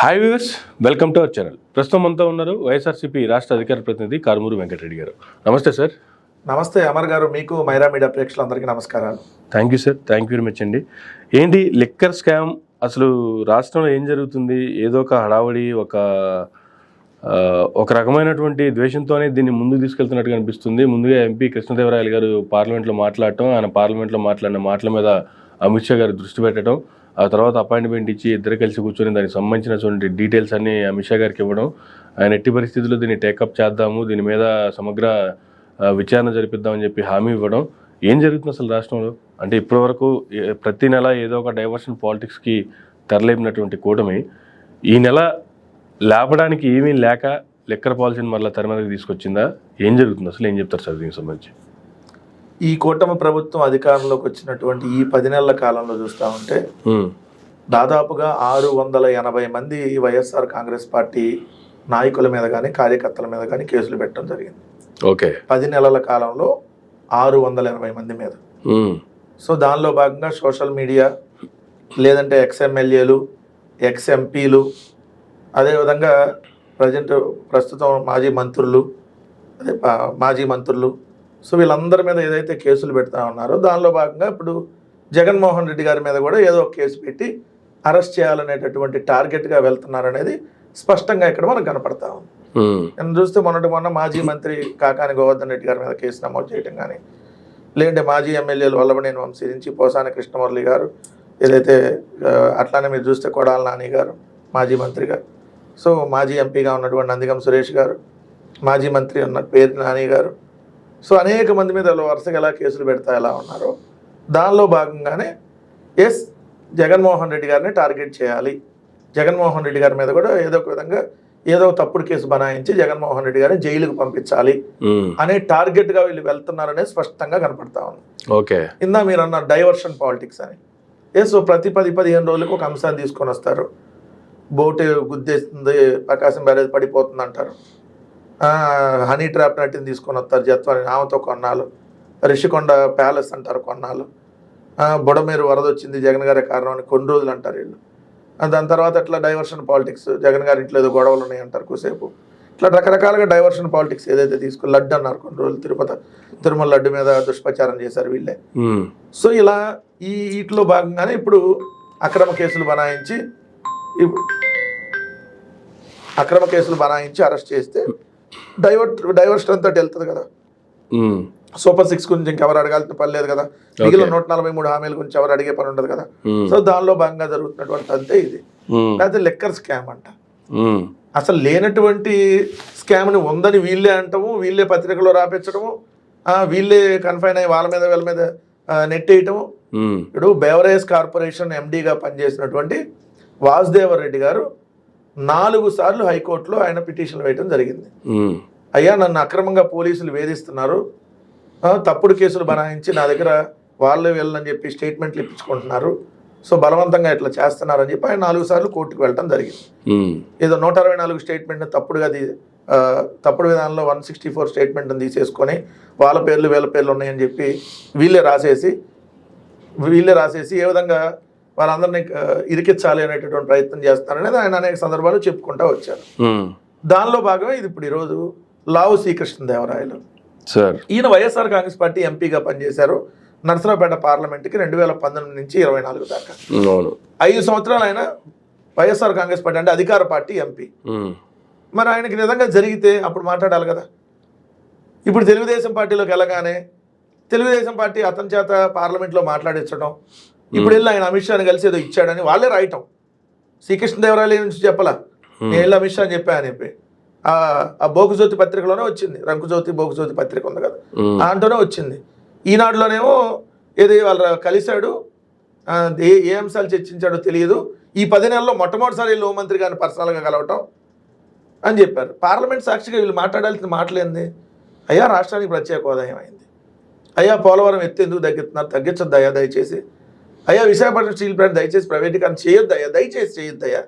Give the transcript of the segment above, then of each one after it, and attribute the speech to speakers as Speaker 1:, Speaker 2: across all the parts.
Speaker 1: Hi viewers, welcome to our channel. ప్రస్తుతం అంతా ఉన్నారు వైఎస్ఆర్సీపీ రాష్ట్ర అధికార ప్రతినిధి కారుమూరి వెంకటరెడ్డి గారు. నమస్తే సార్.
Speaker 2: నమస్తే అమర్ గారు, మీకు మైరా మీడియా ప్రేక్షకులందరికీ నమస్కారాలు.
Speaker 1: Thank you sir, thank you very much అండి. ఏంటి లిక్కర్ స్కామ్, అసలు రాష్ట్రంలో ఏం జరుగుతుంది? ఏదో ఒక హడావడి, ఒక రకమైనటువంటి ద్వేషంతోనే దీన్ని ముందుకు తీసుకెళ్తున్నట్టుగా అనిపిస్తుంది. ముందుగా ఎంపీ కృష్ణదేవరాయలు గారు పార్లమెంట్లో మాట్లాడటం, ఆయన పార్లమెంట్లో మాట్లాడిన మాటల మీద అమిత్ షా గారు దృష్టి పెట్టడం, ఆ తర్వాత అపాయింట్మెంట్ ఇచ్చి ఇద్దరు కలిసి కూర్చొని దానికి సంబంధించినటువంటి డీటెయిల్స్ అన్ని అమిత్ షా గారికి ఇవ్వడం, ఆయన ఎట్టి పరిస్థితుల్లో దీన్ని టేకప్ చేద్దాము, దీని మీద సమగ్ర విచారణ జరిపిద్దామని చెప్పి హామీ ఇవ్వడం. ఏం జరుగుతుంది అసలు రాష్ట్రంలో? అంటే ఇప్పటివరకు ప్రతి నెల ఏదో ఒక డైవర్షన్ పాలిటిక్స్కి తెరలేపినటువంటి కూటమి ఈ నెల లేపడానికి ఏమీ లేక లిక్కర్ పాలసీని మళ్ళీ తెర మీదకి తీసుకొచ్చిందా? ఏం జరుగుతుంది అసలు? ఏం చెప్తారు సార్ దీనికి సంబంధించి?
Speaker 2: ఈ కూటమి ప్రభుత్వం అధికారంలోకి వచ్చినటువంటి ఈ 10 నెలల కాలంలో చూస్తూ ఉంటే దాదాపుగా 680 మంది వైఎస్ఆర్ కాంగ్రెస్ పార్టీ నాయకుల మీద కానీ కార్యకర్తల మీద కానీ కేసులు పెట్టడం జరిగింది.
Speaker 1: ఓకే,
Speaker 2: 10 నెలల కాలంలో 680 మంది మీద. సో దానిలో భాగంగా సోషల్ మీడియా, లేదంటే ఎక్స్ఎమ్మెల్యేలు, ఎక్స్ఎంపీలు, అదేవిధంగా ప్రస్తుతం మాజీ మంత్రులు, సో వీళ్ళందరి మీద ఏదైతే కేసులు పెడతా ఉన్నారో దానిలో భాగంగా ఇప్పుడు జగన్మోహన్ రెడ్డి గారి మీద కూడా ఏదో ఒక కేసు పెట్టి అరెస్ట్ చేయాలనేటటువంటి టార్గెట్గా వెళ్తున్నారనేది స్పష్టంగా ఇక్కడ మనకు కనపడతా ఉంది. నేను చూస్తే మొన్న మాజీ మంత్రి కాకాని గోవర్ధన్ రెడ్డి గారి మీద కేసు నమోదు చేయడం కానీ, లేదంటే మాజీ ఎమ్మెల్యేలు వల్లభనేని వంశీ నుంచి పోసాని కృష్ణమురళి గారు, ఏదైతే అట్లానే మీరు చూస్తే కొడాల నాని గారు మాజీ మంత్రిగా, సో మాజీ ఎంపీగా ఉన్నటువంటి నందిగం సురేష్ గారు, మాజీ మంత్రి ఉన్న పేరు నాని గారు, సో అనేక మంది మీద వరుసగా ఎలా కేసులు పెడతా ఎలా ఉన్నారో దానిలో భాగంగానే జగన్మోహన్ రెడ్డి గారిని టార్గెట్ చేయాలి, జగన్మోహన్ రెడ్డి గారి మీద కూడా ఏదో ఒక విధంగా ఏదో తప్పుడు కేసు బనాయించి జగన్మోహన్ రెడ్డి గారిని జైలుకు పంపించాలి అనే టార్గెట్గా వీళ్ళు వెళ్తున్నారనేది స్పష్టంగా కనపడతా ఉంది.
Speaker 1: ఓకే,
Speaker 2: ఇందా మీరు అన్నారు డైవర్షన్ పాలిటిక్స్ అని. సో ప్రతి 10-15 రోజులకు ఒక అంశాన్ని తీసుకొని వస్తారు. బోటు గుద్దేస్తుంది, ప్రకాశం బ్యారేజ్ పడిపోతుంది అంటారు. హనీ ట్రాప్ నటిని తీసుకొని వస్తారు, జత్వాని ఆమెతో కొన్నాళ్ళు. రిషికొండ ప్యాలెస్ అంటారు కొన్నాళ్ళు. బుడమేరు వరద వచ్చింది, జగన్ గారే కారణం అని కొన్ని రోజులు అంటారు వీళ్ళు. దాని తర్వాత ఇట్లా డైవర్షన్ పాలిటిక్స్, జగన్ గారి ఇంట్లో ఏదో గొడవలు ఉన్నాయి అంటారు కొద్దిసేపు. ఇట్లా రకరకాలుగా డైవర్షన్ పాలిటిక్స్ ఏదైతే తీసుకుని లడ్డు అన్నారు కొన్ని రోజులు, తిరుమల లడ్డు మీద దుష్ప్రచారం చేశారు వీళ్ళే. సో ఇలా వీటిలో భాగంగానే ఇప్పుడు అక్రమ కేసులు బనాయించి అరెస్ట్ చేస్తే డైవర్షన్ అంతా వెళ్తుంది కదా. సూపర్ 6 గురించి ఇంకెవరు అడగాల్సిన పని లేదు కదా, మిగిలిన 143 హామీల గురించి ఎవరు అడిగే పని ఉండదు కదా. సో దానిలో భాగంగా జరుగుతున్నటువంటి అంతే ఇది. లేకపోతే లిక్కర్ స్కామ్ అంట. అసలు లేనటువంటి స్కామ్ని ఉందని వీళ్ళే అంటాము, వీళ్ళే పత్రికలో రాపించడము, వీళ్ళే కన్ఫైన్ అయ్యి వీళ్ళ మీద నెట్టేయటము. ఇప్పుడు బెవరేజ్ కార్పొరేషన్ ఎండీగా పనిచేసినటువంటి వాసుదేవర్ రెడ్డి గారు 4 సార్లు హైకోర్టులో ఆయన పిటిషన్ వేయడం జరిగింది. అయ్యా, నన్ను అక్రమంగా పోలీసులు వేధిస్తున్నారు, తప్పుడు కేసులు బనాయించి నా దగ్గర వీళ్ళని చెప్పి స్టేట్మెంట్లు ఇప్పించుకుంటున్నారు, సో బలవంతంగా ఇట్లా చేస్తున్నారని చెప్పి ఆయన 4 సార్లు కోర్టుకు వెళ్ళడం జరిగింది. ఏదో 164 స్టేట్మెంట్ తప్పుడు విధానంలో 164 స్టేట్మెంట్ని తీసేసుకొని వాళ్ళ పేర్లు ఉన్నాయని చెప్పి వీళ్ళే రాసేసి ఏ విధంగా వాళ్ళందరినీ ఇరికించాలి అనేటటువంటి ప్రయత్నం చేస్తారనేది ఆయన అనేక సందర్భాలు చెప్పుకుంటూ వచ్చారు. దానిలో భాగమే ఇది ఇప్పుడు ఈరోజు లావు శ్రీకృష్ణదేవరాయలు సార్. ఈయన వైఎస్ఆర్ కాంగ్రెస్ పార్టీ ఎంపీగా పనిచేశారు నరసరావుపేట పార్లమెంట్కి 2019 నుంచి 24 దాకా. 5 సంవత్సరాలు ఆయన వైఎస్ఆర్ కాంగ్రెస్ పార్టీ అంటే అధికార పార్టీ ఎంపీ. మరి ఆయనకి నిజంగా జరిగితే అప్పుడు మాట్లాడాలి కదా. ఇప్పుడు తెలుగుదేశం పార్టీలోకి వెళ్ళగానే తెలుగుదేశం పార్టీ అతని చేత పార్లమెంట్లో మాట్లాడించడం, ఇప్పుడు వెళ్ళి ఆయన అమిత్ షాని కలిసి ఏదో ఇచ్చాడని వాళ్ళే రాయటం. శ్రీకృష్ణదేవరాయల నుంచి చెప్పలా, నేను వెళ్ళి అమిత్ షా అని చెప్పా అని చెప్పి ఆ బోకుజ్యోతి పత్రికలోనే వచ్చింది. బోకుజ్యోతి పత్రిక ఉంది కదా, దాంట్లోనే వచ్చింది. ఈనాడులోనేమో ఏది వాళ్ళు కలిశాడు, ఏ అంశాలు చర్చించాడో తెలియదు, ఈ 10 నెలల్లో మొట్టమొదటిసారి వీళ్ళు హోంమంత్రి గారిని పర్సనల్గా కలవటం అని చెప్పారు. పార్లమెంట్ సాక్షిగా వీళ్ళు మాట్లాడాల్సిన మాటలేంది? అయ్యా, రాష్ట్రానికి ప్రత్యేక హోదా ఏమైంది? అయ్యా, పోలవరం ఎత్తు ఎందుకు తగ్గించొద్దు అయ్యా దయచేసి. అయ్యా, విశాఖపట్నం స్టీల్ ప్లాంట్ దయచేసి ప్రైవేటీకరణ చేయొద్దయ్యా, దయచేసి చేయొద్దయ్యా.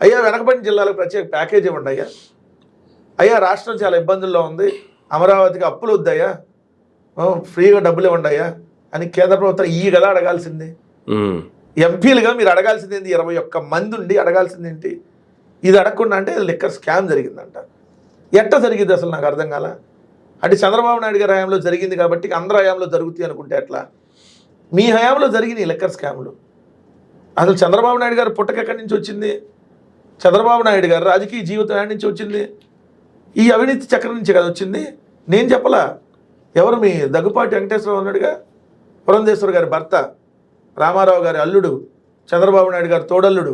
Speaker 2: అయ్యా, వెనకబడిన జిల్లాలకు ప్రత్యేక ప్యాకేజ్ ఇవ్వండి అయ్యా. అయ్యా, రాష్ట్రం చాలా ఇబ్బందుల్లో ఉంది, అమరావతికి అప్పులు వద్దయ్యా, ఫ్రీగా డబ్బులు ఇవ్వండి అయ్యా అని కేంద్ర ప్రభుత్వం ఈ కదా అడగాల్సింది. ఎంపీలుగా మీరు అడగాల్సింది ఏంటి? 21 మంది ఉండి అడగాల్సింది ఏంటి? ఇది అడగకుండా అంటే లిక్కర్ స్కామ్ జరిగిందంట. ఎట్లా జరిగింది అసలు నాకు అర్థం కాల. అంటే చంద్రబాబు నాయుడు గారి హయాంలో జరిగింది కాబట్టి అందరి హయాంలో జరుగుతాయి అనుకుంటే ఎట్లా? మీ హయాంలో జరిగినాయి లిక్కర్ స్కాములు. అసలు చంద్రబాబు నాయుడు గారు పుట్టక ఎక్కడి నుంచి వచ్చింది? చంద్రబాబు నాయుడు గారు రాజకీయ జీవితం ఎక్కడి నుంచి వచ్చింది? ఈ అవినీతి చక్రం నుంచి కదా వచ్చింది. నేను చెప్పలా, ఎవరు మీ దగ్గుపాటి వెంకటేశ్వరరావు ఉన్నాడుగా, పురంధేశ్వర్ గారి భర్త, రామారావు గారి అల్లుడు, చంద్రబాబు నాయుడు గారి తోడల్లుడు,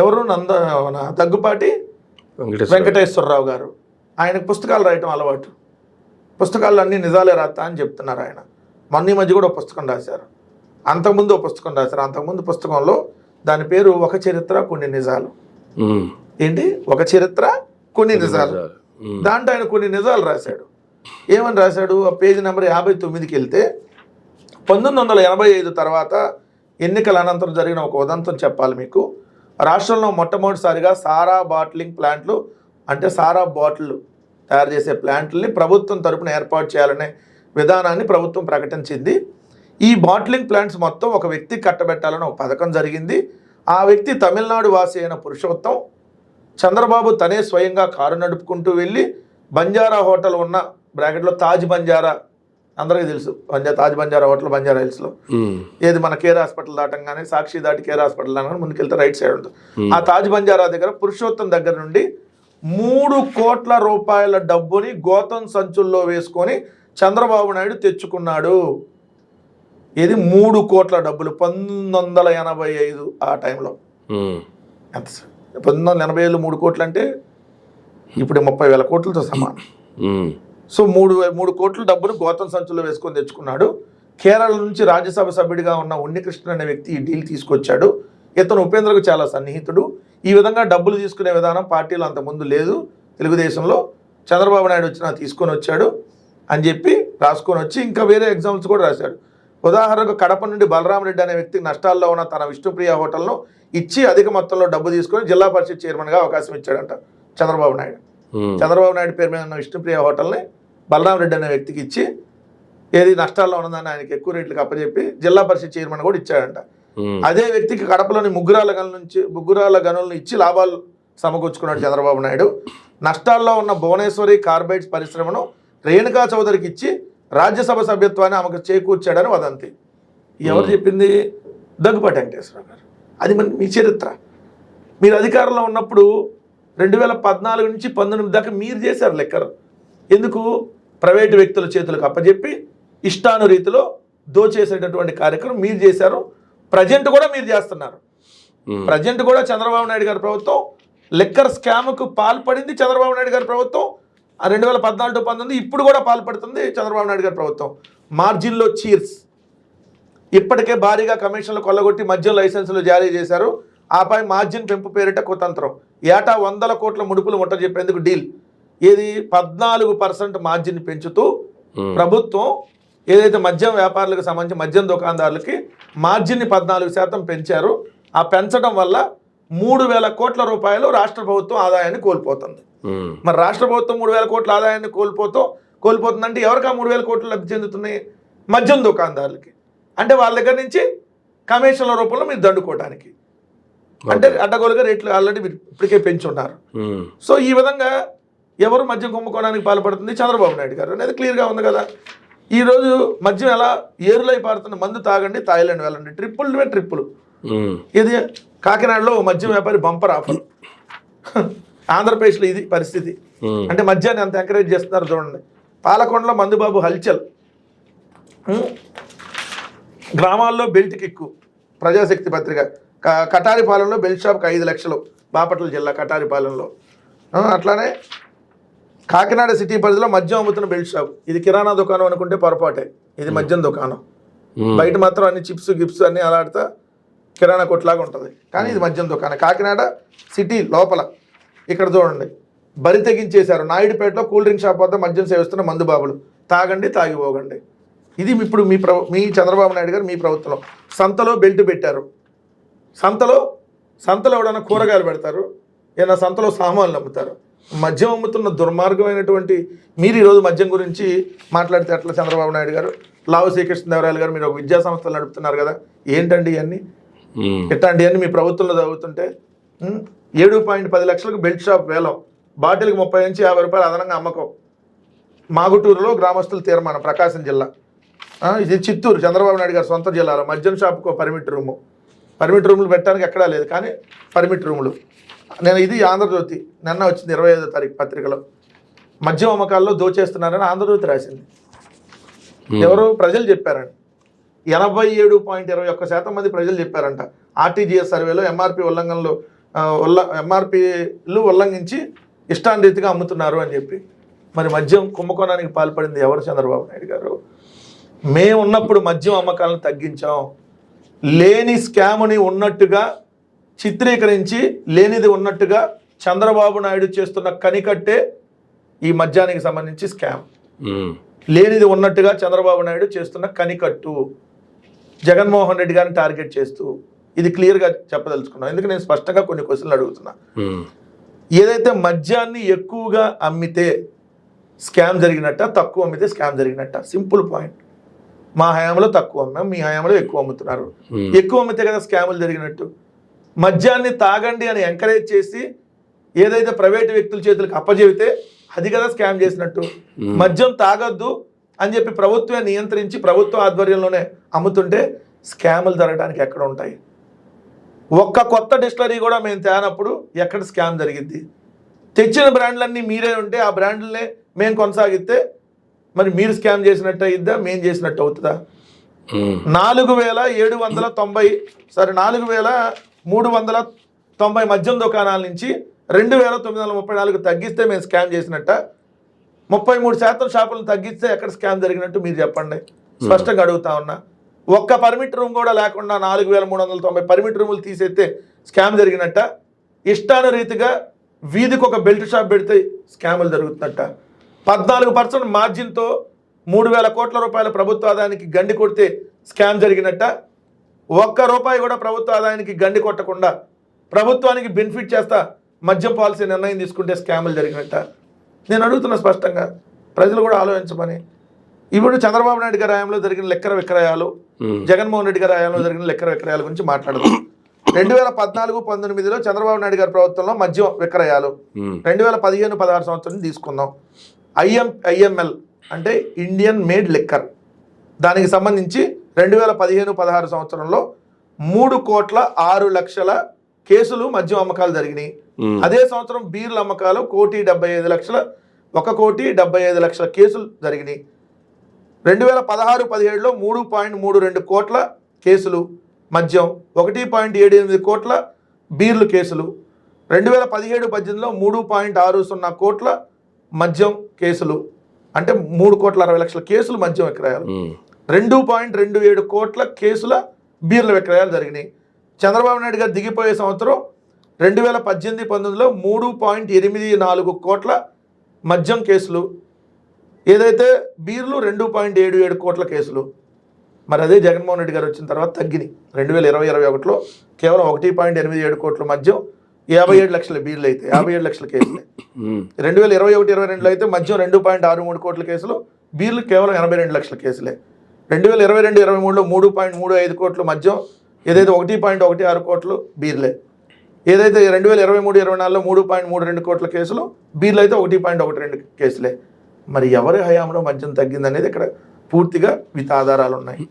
Speaker 2: ఎవరు దగ్గుపాటి వెంకటేశ్వరరావు గారు. ఆయనకు పుస్తకాలు రాయటం అలవాటు. పుస్తకాలు అన్నీ నిజాలే రాస్తా అని చెప్తున్నారు ఆయన. మొన్న ఈ మధ్య కూడా ఒక పుస్తకం రాశారు, అంతకుముందు ఒక పుస్తకం రాశారు. అంతకుముందు పుస్తకంలో దాని పేరు ఒక చరిత్ర కొన్ని నిజాలు. ఏంటి? ఒక చరిత్ర కొన్ని నిజాలు. దాంట్లో ఆయన కొన్ని నిజాలు రాశాడు. ఏమని రాశాడు? ఆ పేజీ నెంబర్ 59కి వెళ్తే 1985 తర్వాత ఎన్నికల అనంతరం జరిగిన ఒక ఉదంతం చెప్పాలి మీకు. రాష్ట్రంలో మొట్టమొదటిసారిగా సారా బాటిలింగ్ ప్లాంట్లు, అంటే సారా బాటిల్ తయారు చేసే ప్లాంట్లని ప్రభుత్వం తరపున ఏర్పాటు చేయాలనే విధానాన్ని ప్రభుత్వం ప్రకటించింది. ఈ బాటిలింగ్ ప్లాంట్స్ మొత్తం ఒక వ్యక్తి కట్టబెట్టాలని ఒక పథకం జరిగింది. ఆ వ్యక్తి తమిళనాడు వాసి అయిన పురుషోత్తం. చంద్రబాబు తనే స్వయంగా కారు నడుపుకుంటూ వెళ్ళి బంజారా హోటల్ ఉన్న బ్రాకెట్లో తాజ్ బంజారా, అందరికీ తెలుసు తాజ్ బంజారా హోటల్ బంజారా హిల్స్లో, ఏది మన కేర్ హాస్పిటల్ దాటంగానే, సాక్షి దాటి కేర్ హాస్పిటల్ దాటంగానే ముందుకెళ్తే రైట్ సైడ్ ఉంటుంది. ఆ తాజ్ బంజారా దగ్గర పురుషోత్తం దగ్గర నుండి 3 కోట్ల రూపాయల డబ్బుని గోతం సంచుల్లో వేసుకొని చంద్రబాబు నాయుడు తెచ్చుకున్నాడు. ఇది 3 కోట్ల డబ్బులు 1985 ఆ టైంలో. ఎంత 1985లో 3 కోట్లు అంటే ఇప్పుడు 30,000 కోట్లతో సమానం. సో 3 కోట్ల డబ్బులు గోతం సంచుల్లో వేసుకొని తెచ్చుకున్నాడు. కేరళ నుంచి రాజ్యసభ సభ్యుడిగా ఉన్న ఉన్నికృష్ణ అనే వ్యక్తి ఈ డీల్ తీసుకొచ్చాడు. ఇతను ఉపేంద్రకు చాలా సన్నిహితుడు. ఈ విధంగా డబ్బులు తీసుకునే విధానం పార్టీలో అంతకుముందు లేదు తెలుగుదేశంలో. చంద్రబాబు నాయుడు వచ్చినా తీసుకొని వచ్చాడు అని చెప్పి రాసుకొని వచ్చి ఇంకా వేరే ఎగ్జాంపుల్స్ కూడా రాశాడు. ఉదాహరణకు కడప నుండి బలరామరెడ్డి అనే వ్యక్తికి నష్టాల్లో ఉన్న తన విష్ణుప్రియ హోటల్ను ఇచ్చి అధిక మొత్తంలో డబ్బు తీసుకొని జిల్లా పరిషత్ చైర్మన్గా అవకాశం ఇచ్చాడంట చంద్రబాబు నాయుడు. చంద్రబాబు నాయుడు పేరు మీద ఉన్న విష్ణుప్రియ హోటల్ని బలరామరెడ్డి అనే వ్యక్తికి ఇచ్చి ఏది నష్టాల్లో ఉన్నదని ఆయనకి ఎక్కువ రేట్లకు అప్పచెప్పి జిల్లా పరిషత్ చైర్మన్ కూడా ఇచ్చాడంట. అదే వ్యక్తికి కడపలోని ముగ్గురాల గనులను ఇచ్చి లాభాలు సమకూర్చుకున్నాడు చంద్రబాబు నాయుడు. నష్టాల్లో ఉన్న భువనేశ్వరి కార్బైడ్స్ పరిశ్రమను రేణుకా చౌదరికి ఇచ్చి రాజ్యసభ సభ్యత్వాన్ని ఆమెకు చేకూర్చాడని వదంతి. ఎవరు చెప్పింది? దగ్గుపాటి వెంకటేశ్వరరావు గారు. అది మీ చరిత్ర. మీరు అధికారంలో ఉన్నప్పుడు 2014 నుంచి 19 దాకా మీరు చేశారు లెక్కరు. ఎందుకు? ప్రైవేటు వ్యక్తుల చేతులకు అప్పచెప్పి ఇష్టానురీతిలో దోచేసేటటువంటి కార్యక్రమం మీరు చేశారు. ప్రజెంట్ కూడా మీరు చేస్తున్నారు. ప్రజెంట్ కూడా చంద్రబాబు నాయుడు గారి ప్రభుత్వం లెక్కర్ స్కామ్కు పాల్పడింది. చంద్రబాబు నాయుడు గారి ప్రభుత్వం 2014-19 ఇప్పుడు కూడా పాల్పడుతుంది చంద్రబాబు నాయుడు గారి ప్రభుత్వం. మార్జిన్లో చీర్స్. ఇప్పటికే భారీగా కమిషన్లు కొల్లగొట్టి మద్యం లైసెన్సులు జారీ చేశారు. ఆపై మార్జిన్ పెంపు పేరిట కుతంత్రం. ఏటా 100 కోట్ల ముడుపులు ముట్ట చెప్పేందుకు డీల్. ఏది 14% మార్జిన్ పెంచుతూ ప్రభుత్వం ఏదైతే మద్యం వ్యాపారులకు సంబంధించి మద్యం దుకాణదారులకి మార్జిన్ని 14% పెంచారు. ఆ పెంచడం వల్ల 3,000 కోట్ల రూపాయలు రాష్ట్ర ప్రభుత్వం ఆదాయాన్ని కోల్పోతుంది. మరి రాష్ట్ర ప్రభుత్వం 3,000 కోట్ల ఆదాయాన్ని కోల్పోతుందంటే ఎవరికి ఆ 3,000 కోట్లు లబ్ధి చెందుతున్నాయి? మద్యం దుకాణదారులకి. అంటే వాళ్ళ దగ్గర నుంచి కమిషన్ల రూపంలో మీరు దండుకోవడానికి, అంటే అడ్డగోలుగా రేట్లు ఆల్రెడీ మీరు ఇప్పటికే పెంచున్నారు. సో ఈ విధంగా ఎవరు మద్యం కుంభకోణానికి పాల్పడుతుంది? చంద్రబాబు నాయుడు గారు అనేది క్లియర్గా ఉంది కదా. ఈరోజు మద్యం ఎలా ఏరులై పారుతున్న, మందు తాగండి థాయిలాండ్ వెళ్ళండి, ట్రిప్పులు. ఇది కాకినాడలో మద్యం వ్యాపారి బంపర్ ఆఫర్. ఆంధ్రప్రదేశ్లో ఇది పరిస్థితి. అంటే మద్యాన్ని అంత ఎంకరేజ్ చేస్తున్నారు చూడండి. పాలకొండలో మందుబాబు హల్చల్. గ్రామాల్లో బెల్ట్ కిక్కు. ప్రజాశక్తి పత్రిక. కటారిపాలెంలో బెల్ట్ షాప్కి 5 లక్షలు. బాపట్ల జిల్లా కటారిపాలెంలో. అట్లానే కాకినాడ సిటీ పరిధిలో మద్యం అమ్ముతున్న బెల్ట్ షాప్. ఇది కిరాణా దుకాణం అనుకుంటే పొరపాటే, ఇది మద్యం దుకాణం. బయట మాత్రం అన్ని చిప్స్ గిప్స్ అన్నీ అలాడితే కిరాణా కొట్లాగా ఉంటుంది, కానీ ఇది మద్యం దుకాణం. కాకినాడ సిటీ లోపల ఇక్కడ చూడండి, బరి తెగించేశారు. నాయుడుపేటలో కూల్ డ్రింక్ షాప్ వద్ద మద్యం సేవిస్తున్న మందుబాబులు. తాగండి తాగిపోగండి. ఇది ఇప్పుడు మీ చంద్రబాబు నాయుడు గారు మీ ప్రభుత్వంలో. సంతలో బెల్ట్ పెట్టారు. సంతలో ఎవడన్నా కూరగాయలు పెడతారు, ఏదైనా సంతలో సామాన్లు అమ్ముతారు. మద్యం అమ్ముతున్న దుర్మార్గమైనటువంటి మీరు ఈరోజు మద్యం గురించి మాట్లాడితే ఎట్లా? చంద్రబాబు నాయుడు గారు, లావు శ్రీకృష్ణదేవరాయలు గారు, మీరు ఒక విద్యా సంస్థలు నడుపుతున్నారు కదా, ఏంటండి ఇవన్నీ? ఇట్లాంటివన్నీ మీ ప్రభుత్వంలో చదువుతుంటే 7.10 లక్షలకు బెల్ట్ షాప్ వేలం, బాటిల్కి 30 నుంచి 50 రూపాయలు అదనంగా అమ్మకం. మాగుటూరులో గ్రామస్తుల తీర్మానం, ప్రకాశం జిల్లా. ఇది చిత్తూరు, చంద్రబాబు నాయుడు గారి సొంత జిల్లాలో మద్యం షాపుకు పర్మిట్ రూము. పర్మిట్ రూములు పెట్టడానికి ఎక్కడా లేదు, కానీ పర్మిట్ రూములు. ఇది ఆంధ్రజ్యోతి నిన్న వచ్చింది 25వ తారీఖు పత్రికలో. మద్యం అమ్మకాల్లో దోచేస్తున్నారని ఆంధ్రజ్యోతి రాసింది. ఎవరు? ప్రజలు చెప్పారండి. 87.21% మంది ప్రజలు చెప్పారంట. ఆర్టీజీఎస్ సర్వేలో ఎంఆర్పీలు ఉల్లంఘించి ఇష్టానురీతిగా అమ్ముతున్నారు అని చెప్పి. మరి మద్యం కుంభకోణానికి పాల్పడింది ఎవరు? చంద్రబాబు నాయుడు గారు. మేము ఉన్నప్పుడు మద్యం అమ్మకాలను తగ్గించాం. లేని స్కామ్ని ఉన్నట్టుగా చిత్రీకరించి, లేనిది ఉన్నట్టుగా చంద్రబాబు నాయుడు చేస్తున్న కనికట్టే ఈ మద్యానికి సంబంధించి స్కామ్. లేనిది ఉన్నట్టుగా చంద్రబాబు నాయుడు చేస్తున్న కనికట్టు, జగన్మోహన్ రెడ్డి గారిని టార్గెట్ చేస్తూ, ఇది క్లియర్గా చెప్పదలుచుకున్నాను. ఎందుకు నేను స్పష్టంగా కొన్ని క్వశ్చన్లు అడుగుతున్నా. ఏదైతే మద్యాన్ని ఎక్కువగా అమ్మితే స్కామ్ జరిగినట్ట, తక్కువ అమ్మితే స్కామ్ జరిగినట్ట? Simple point. మా హయాంలో తక్కువ అమ్మాం, మీ హయాంలో ఎక్కువ అమ్ముతున్నారు. ఎక్కువ అమ్మితే కదా స్కాములు జరిగినట్టు. మద్యాన్ని తాగండి అని ఎంకరేజ్ చేసి ఏదైతే ప్రైవేటు వ్యక్తుల చేతులకు అప్పజెబితే అది కదా స్కామ్ చేసినట్టు. మద్యం తాగొద్దు అని చెప్పి ప్రభుత్వమే నియంత్రించి ప్రభుత్వ ఆధ్వర్యంలోనే అమ్ముతుంటే స్కాములు జరగడానికి ఎక్కడ ఉంటాయి? ఒక్క కొత్త డిస్టిలరీ కూడా మేము తేనప్పుడు ఎక్కడ స్కామ్ జరిగింది? తెచ్చిన బ్రాండ్లన్నీ మీరే ఉంటే ఆ బ్రాండ్లనే మేము కొనసాగిస్తే మరి మీరు స్కామ్ చేసినట్టు అయిద్దా, మేము చేసినట్టు అవుతుందా? 4,390 మద్యం దుకాణాల నుంచి 2,934 తగ్గిస్తే మేము స్కామ్ చేసినట్ట? 33% షాపులను తగ్గిస్తే ఎక్కడ స్కామ్ జరిగినట్టు మీరు చెప్పండి. స్పష్టంగా అడుగుతా ఉన్నా. ఒక్క పర్మిట్ రూమ్ కూడా లేకుండా 4,390 పర్మిట్ రూములు తీసేస్తే స్కామ్ జరిగినట్ట? ఇష్టానురీతిగా వీధికి ఒక బెల్ట్ షాప్ పెడితే స్కాములు జరుగుతున్నట్ట? 14% మార్జిన్తో 3,000 కోట్ల రూపాయల ప్రభుత్వ ఆదాయానికి గండి కొడితే స్కామ్ జరిగినట్ట? ₹1 కూడా ప్రభుత్వ ఆదాయానికి గండి కొట్టకుండా ప్రభుత్వానికి బెనిఫిట్ చేస్తా మద్యం పాలసీ నిర్ణయం తీసుకుంటే స్కాములు జరిగినట్ట? నేను అడుగుతున్నా స్పష్టంగా, ప్రజలు కూడా ఆలోచించమని. ఇప్పుడు చంద్రబాబు నాయుడు గారి హయాంలో జరిగిన లెక్కర విక్రయాలు, జగన్మోహన్ రెడ్డి గారి హయాంలో జరిగిన లెక్కర విక్రయాల గురించి మాట్లాడదాం. 2014-19లో చంద్రబాబు నాయుడు గారి ప్రభుత్వంలో మద్యం విక్రయాలు, 2015-16 సంవత్సరం తీసుకుందాం. IML అంటే ఇండియన్ మేడ్ లిక్కర్, దానికి సంబంధించి 2015-16 సంవత్సరంలో 3,06,00,000 కేసులు మద్యం అమ్మకాలు జరిగినాయి. అదే సంవత్సరం బీర్ల అమ్మకాలు 1,75,00,000 కేసులు జరిగినాయి. 2016-17లో 3.32 కోట్ల కేసులు మద్యం, 1.78 కోట్ల బీర్లు కేసులు. 2017-18లో 3.60 కోట్ల మద్యం కేసులు, అంటే 3,60,00,000 కేసులు మద్యం విక్రయాలు. 2.27 కోట్ల కేసుల బీర్ల విక్రయాలు జరిగినాయి. చంద్రబాబు నాయుడు గారు దిగిపోయే సంవత్సరం 2018-19లో 3.84 కోట్ల మద్యం కేసులు, ఏదైతే బీర్లు 2.77 కోట్ల కేసులు. మరి అదే జగన్మోహన్ రెడ్డి గారు వచ్చిన తర్వాత తగ్గినాయి. 2020-21లో కేవలం 1.87 కోట్ల మద్యం, 57 లక్షల బీర్లు అయితే 57 లక్షల కేసులే. 2021-22లో అయితే మద్యం 2.63 కోట్ల కేసులు, బీర్లు కేవలం 82 లక్షల కేసులే. 2022-23లో 3.35 కోట్ల మద్యం, ఏదైతే 1.16 కోట్లు బీర్లే. ఏదైతే 2023-24లో 3.32 కోట్ల కేసులు, బీర్లు అయితే 1.12 కేసులే. మరి ఎవరి హయాంలో మద్యం తగ్గిందనేది ఇక్కడ పూర్తిగా విత్ ఆధారాలు ఉన్నాయి.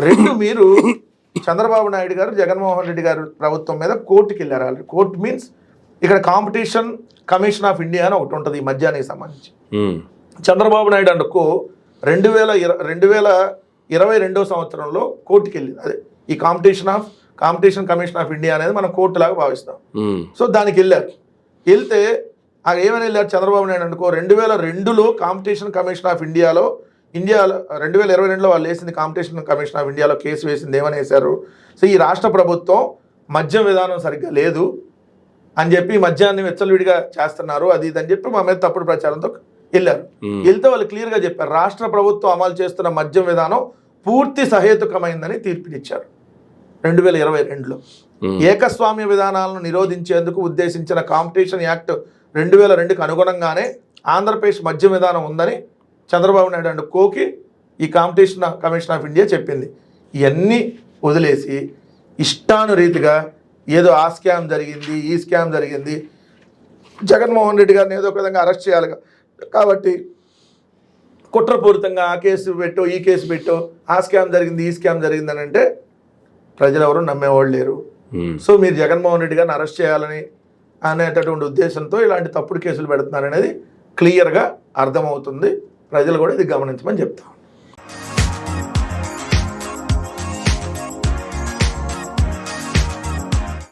Speaker 2: రెండు, మీరు చంద్రబాబు నాయుడు గారు జగన్మోహన్ రెడ్డి గారు ప్రభుత్వం మీద కోర్టుకి వెళ్ళారు. ఆల్రెడీ కోర్టు మీన్స్ ఇక్కడ కాంపిటీషన్ కమిషన్ ఆఫ్ ఇండియా అని ఒకటి ఉంటుంది ఈ మద్యానికి సంబంధించి. చంద్రబాబు నాయుడు అనుకో 2022 సంవత్సరంలో కోర్టుకి వెళ్ళింది. అదే ఈ కాంపిటీషన్ కమిషన్ ఆఫ్ ఇండియా అనేది మనం కోర్టు లాగా భావిస్తాం. సో దానికి వెళ్ళారు. వెళ్తే ఏమని వెళ్ళారు చంద్రబాబు నాయుడు అనుకో, 2002లో కాంపిటీషన్ కమిషన్ ఆఫ్ ఇండియాలో 2022లో వాళ్ళు వేసింది కాంపిటీషన్ కమిషన్ ఆఫ్ ఇండియాలో కేసు వేసింది. ఏమని వేశారు? సో ఈ రాష్ట్ర ప్రభుత్వం మద్యం విధానం సరిగ్గా లేదు అని చెప్పి మద్యాన్ని వెచ్చలవిడిగా చేస్తున్నారు, అది ఇది అని చెప్పి మా మీద తప్పుడు ప్రచారంతో వెళ్ళారు. వెళ్తే వాళ్ళు క్లియర్గా చెప్పారు, రాష్ట్ర ప్రభుత్వం అమలు చేస్తున్న మద్యం విధానం పూర్తి సహేతుకమైందని తీర్పునిచ్చారు. 2022లో ఏకస్వామ్య విధానాలను నిరోధించేందుకు ఉద్దేశించిన కాంపిటీషన్ యాక్ట్ 2002కు అనుగుణంగానే ఆంధ్రప్రదేశ్ మద్యం విధానం ఉందని చంద్రబాబు నాయుడు అండ్ కోకి ఈ కాంపిటీషన్ కమిషన్ ఆఫ్ ఇండియా చెప్పింది. ఇవన్నీ వదిలేసి ఇష్టానురీతిగా ఏదో ఆ స్కామ్ జరిగింది, ఈ స్కామ్ జరిగింది, జగన్మోహన్ రెడ్డి గారిని ఏదో ఒక విధంగా అరెస్ట్ చేయాలి కాబట్టి కుట్రపూరితంగా ఆ కేసు పెట్టో ఈ కేసు పెట్టో, ఆ స్కామ్ జరిగింది ఈ స్కామ్ జరిగిందని అంటే ప్రజలు ఎవరు నమ్మేవాళ్ళు లేరు. సో మీరు జగన్మోహన్ రెడ్డి గారిని అరెస్ట్ చేయాలని అనేటటువంటి ఉద్దేశంతో ఇలాంటి తప్పుడు కేసులు పెడుతున్నారనేది క్లియర్గా అర్థమవుతుంది. ప్రజలు కూడా ఇది గమనించమని చెప్తాం.